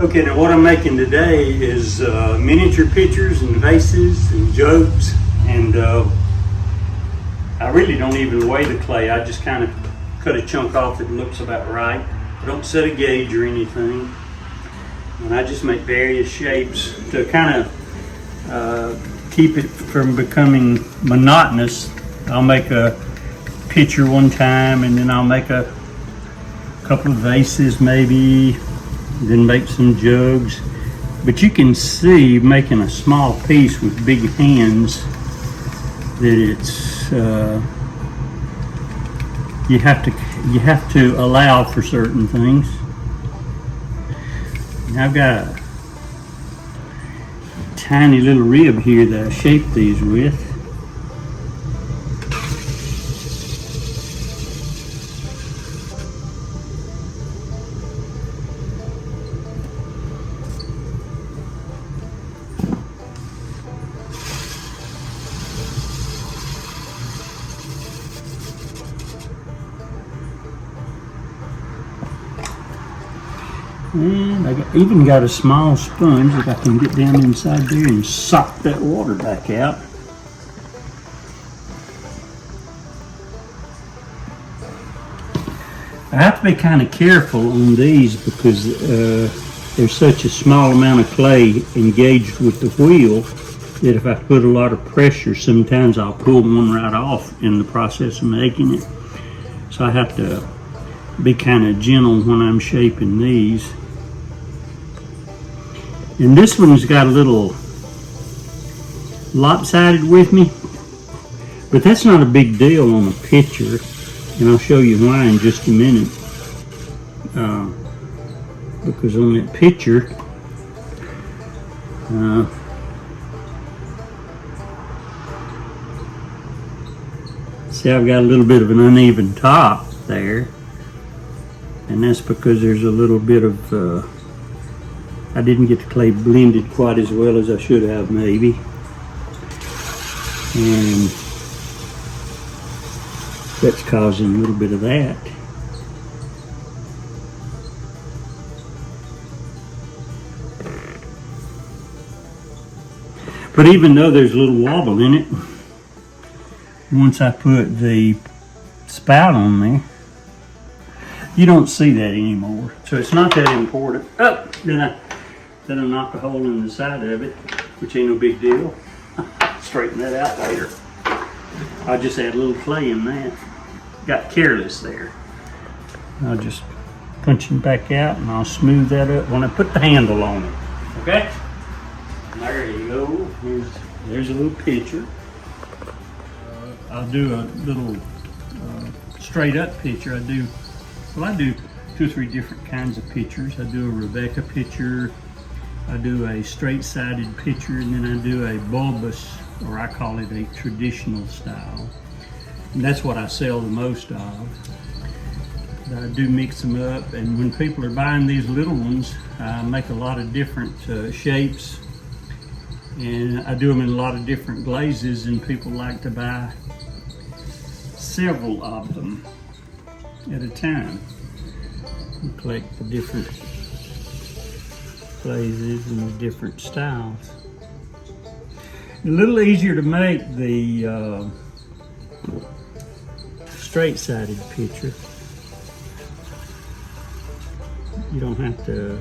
Okay, now what I'm making today is miniature pitchers and vases and jugs, and I really don't even weigh the clay. I just kind of cut a chunk off that looks about right. I don't set a gauge or anything, and I just make various shapes to kind of keep it from becoming monotonous. I'll make a pitcher one time, and then I'll make a couple of vases maybe, then make some jugs. But you can see making a small piece with big hands that it's you have to allow for certain things. Now I've got a tiny little rib here that I shaped these with. And I even got a small sponge that I can get down inside there and sock that water back out. I have to be kind of careful on these because there's such a small amount of clay engaged with the wheel that if I put a lot of pressure, sometimes I'll pull one right off in the process of making it. So I have to be kind of gentle when I'm shaping these. And this one's got a little lopsided with me, but that's not a big deal on a pitcher, and I'll show you why in just a minute. Because on that pitcher, see, I've got a little bit of an uneven top there, and that's because there's a little bit of I didn't get the clay blended quite as well as I should have, maybe. And that's causing a little bit of that. But even though there's a little wobble in it, once I put the spout on there, you don't see that anymore. So it's not that important. Oh, then I knock a hole in the side of it, which ain't no big deal. Straighten that out later. I'll just add a little clay in that. Got careless there. I'll just punch it back out and I'll smooth that up when I put the handle on it. Okay? There you go. There's a little pitcher. I'll do a little straight up pitcher. I do 2 or 3 different kinds of pitchers. I do a Rebecca pitcher, I do a straight-sided pitcher, and then I do a bulbous, or I call it a traditional style. And that's what I sell the most of. But I do mix them up, and when people are buying these little ones, I make a lot of different shapes, and I do them in a lot of different glazes, and people like to buy several of them at a time. And collect the different glazes and the different styles. A little easier to make the straight-sided pitcher. You don't have to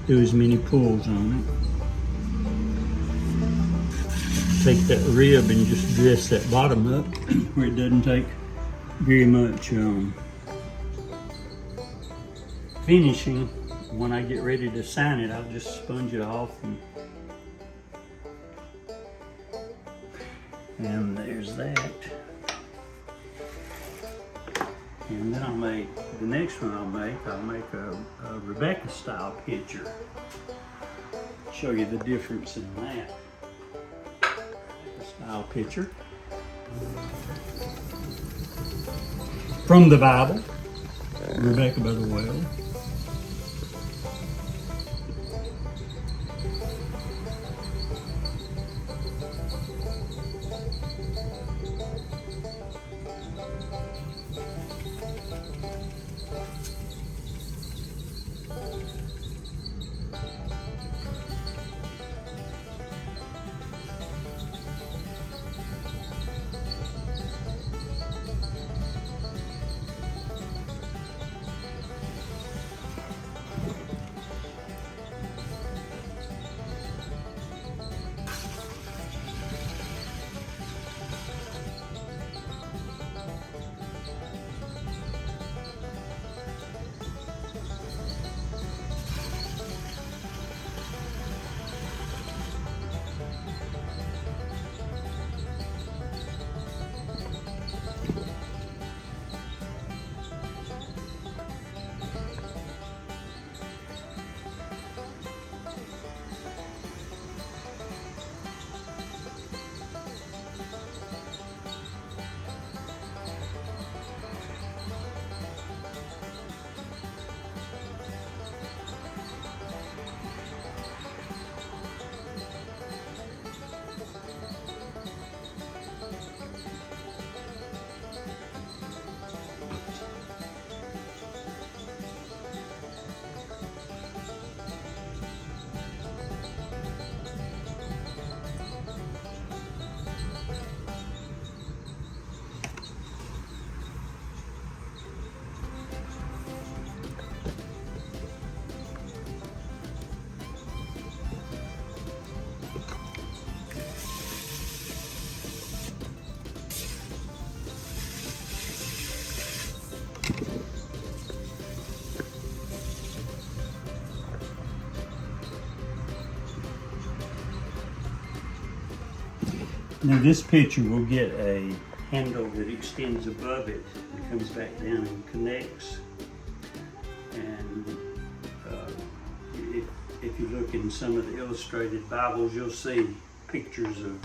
do as many pulls on it. Take that rib and just dress that bottom up where it doesn't take very much finishing. When I get ready to sign it, I'll just sponge it off, and there's that. And then I'll make the next one. I'll make a Rebecca style pitcher. Show you the difference in that. Style pitcher from the Bible, Rebecca by the Well. Now this picture will get a handle that extends above it and comes back down and connects. And if you look in some of the illustrated Bibles, you'll see pictures of,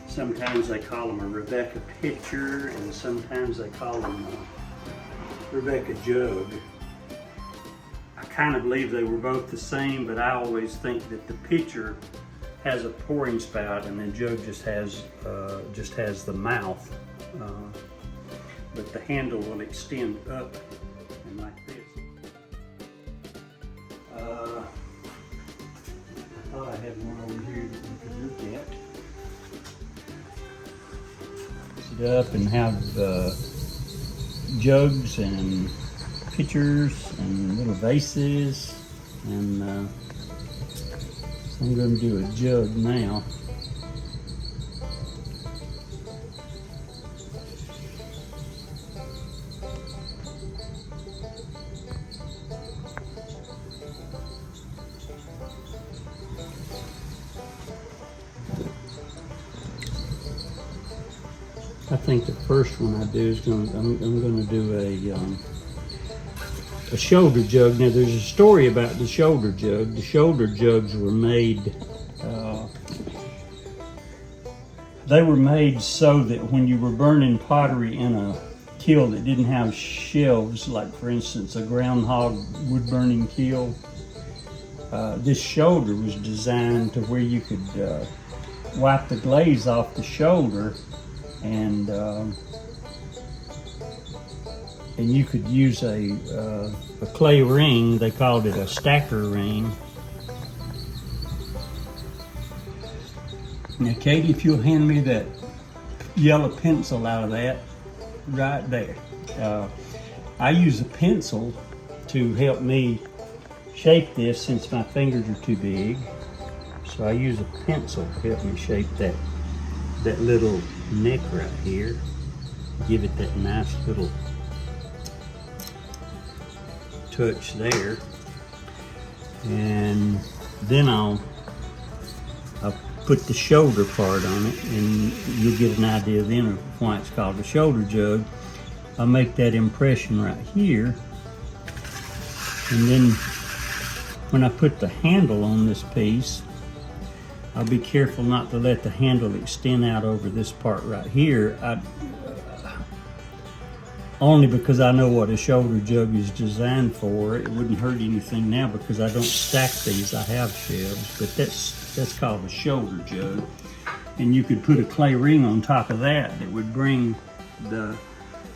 sometimes they call them a Rebecca pitcher, and sometimes they call them a Rebecca jug. I kind of believe they were both the same, but I always think that the pitcher has a pouring spout and the jug just has the mouth, but the handle will extend up and like this. I thought I had one over here that we could look at. Sit up and have jugs and pitchers and little vases, and so I'm going to do a jug now. I think the first one I do is I'm going to do a shoulder jug. Now there's a story about the shoulder jug. The shoulder jugs were made, they were made so that when you were burning pottery in a kiln that didn't have shelves, like for instance a groundhog wood burning kiln, this shoulder was designed to where you could wipe the glaze off the shoulder, and you could use a clay ring. They called it a stacker ring. Now, Katie, if you'll hand me that yellow pencil out of that, right there. I use a pencil to help me shape this since my fingers are too big. So I use a pencil to help me shape that little neck right here. Give it that nice little touch there, and then I'll put the shoulder part on it, and you'll get an idea then of why it's called a shoulder jug. I'll make that impression right here, and then when I put the handle on this piece, I'll be careful not to let the handle extend out over this part right here. Only because I know what a shoulder jug is designed for. It wouldn't hurt anything now because I don't stack these. I have shelves, but that's called a shoulder jug. And you could put a clay ring on top of that would bring the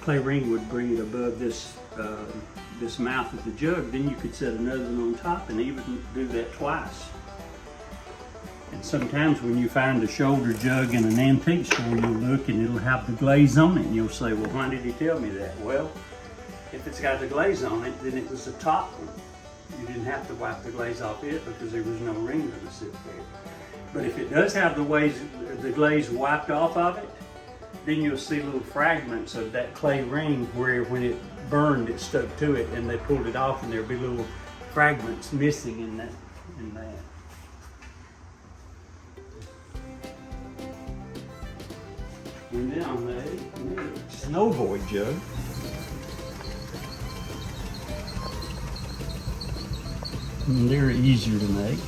clay ring would bring it above this this mouth of the jug. Then you could set another one on top and even do that twice. And sometimes when you find a shoulder jug in an antique store, you'll look and it'll have the glaze on it, and you'll say, well, why did he tell me that? Well, if it's got the glaze on it, then it was the top one. You didn't have to wipe the glaze off it because there was no ring going to sit there. But if it does have the glaze wiped off of it, then you'll see little fragments of that clay ring where when it burned, it stuck to it, and they pulled it off, and there'll be little fragments missing in that. And then I made a snow void jug. And they're easier to make.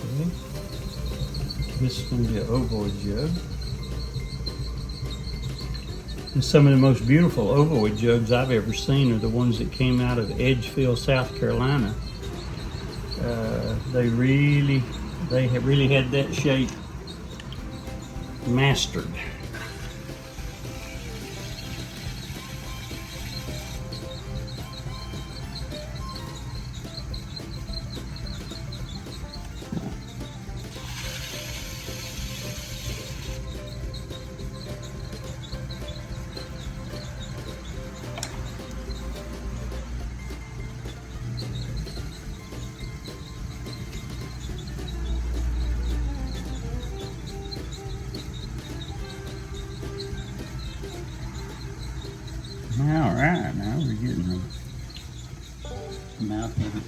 Okay. This is going to be an ovoid jug. And some of the most beautiful ovoid jugs I've ever seen are the ones that came out of Edgefield, South Carolina. They really had that shape mastered.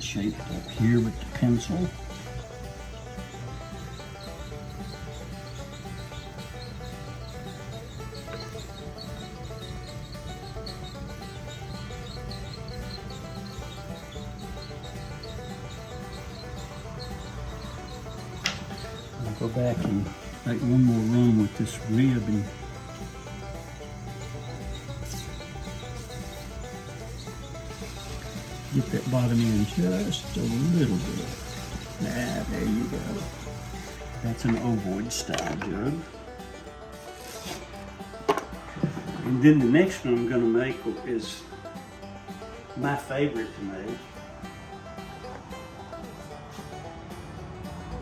shaped up here with the pencil. I'll go back and make one more run with this rib and get that bottom end just a little bit. There you go. That's an ovoid style jug. And then the next one I'm going to make is my favorite to make.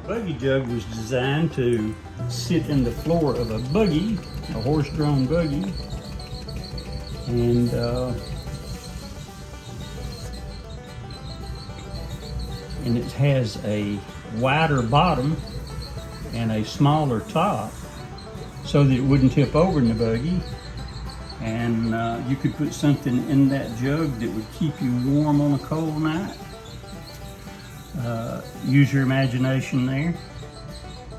The buggy jug was designed to sit in the floor of a buggy, a horse-drawn buggy, and it has a wider bottom and a smaller top so that it wouldn't tip over in the buggy. And you could put something in that jug that would keep you warm on a cold night. Use your imagination there.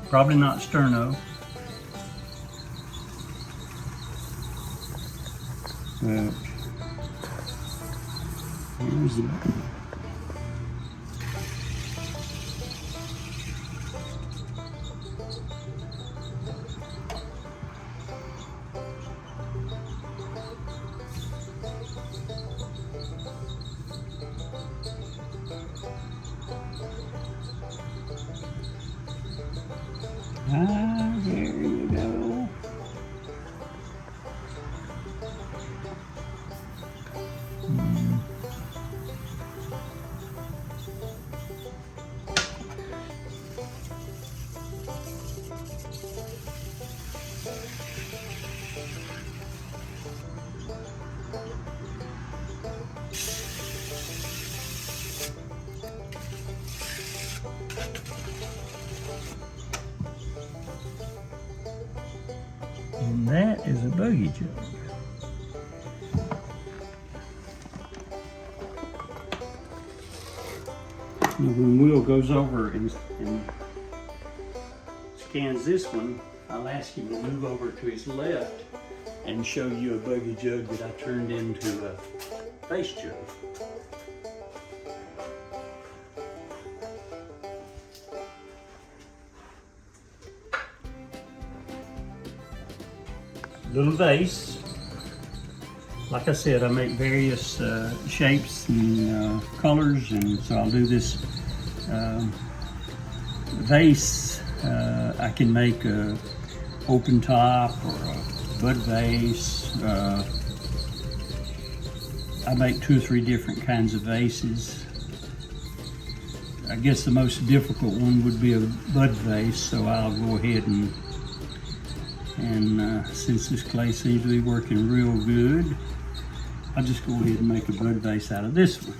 Probably not sterno. But here's the there you go. And that is a buggy jug. Now when Will goes over and scans this one, I'll ask him to move over to his left and show you a buggy jug that I turned into a vase jug. Little vase. Like I said, I make various shapes and colors, and so I'll do this vase. I can make a open top or a bud vase. I make 2 or 3 different kinds of vases. I guess the most difficult one would be a bud vase, so I'll go ahead and since this clay seems to be working real good, I'll just go ahead and make a bud vase out of this one.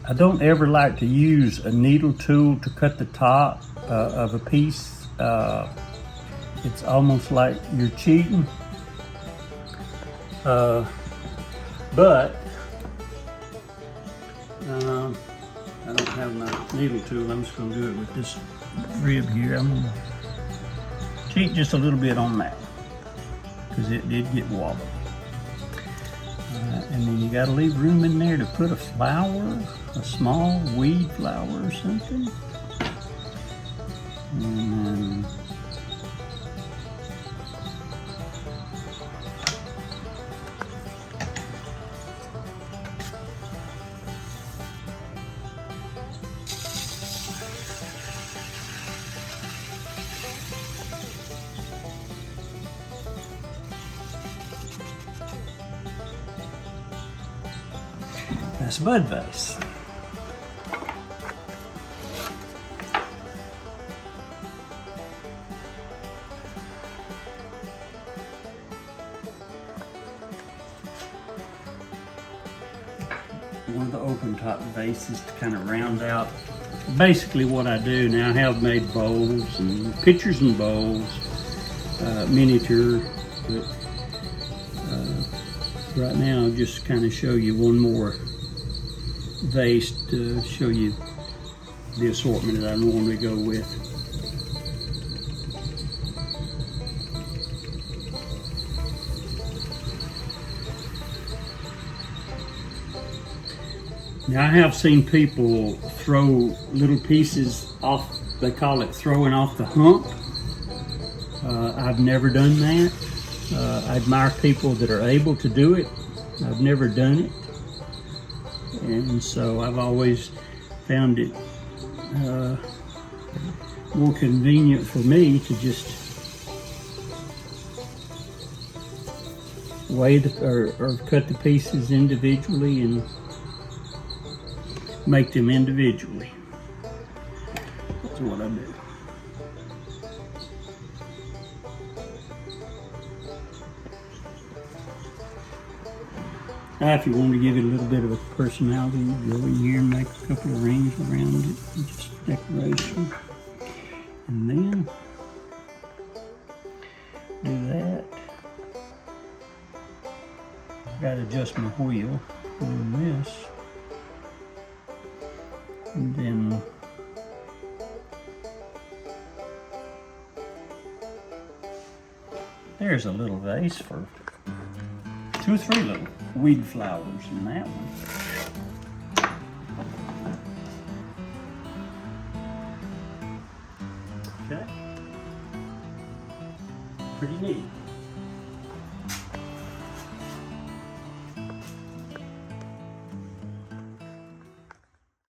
I don't ever like to use a needle tool to cut the top of a piece. It's almost like you're cheating. But I don't have my needle tool. I'm just going to do it with this rib here. I'm going to cheat just a little bit on that because it did get wobbly. And then you got to leave room in there to put a flower, a small weed flower or something. And then nice bud vase. One of the open top vases to kind of round out basically what I do. Now I have made bowls and pitchers and bowls, miniature, but right now I'll just kind of show you one more vase to show you the assortment that I normally go with. Now I have seen people throw little pieces off, they call it throwing off the hump. I've never done that. I admire people that are able to do it. I've never done it. And so I've always found it more convenient for me to just weigh or cut the pieces individually and make them individually. That's what I do. Now, if you want to give it a little bit of a personality, you go in here and make a couple of rings around it, and just decoration. And then do that. I've got to adjust my wheel doing this. And then there's a little vase for 2 or 3 little weed flowers in that one. Okay. Pretty neat.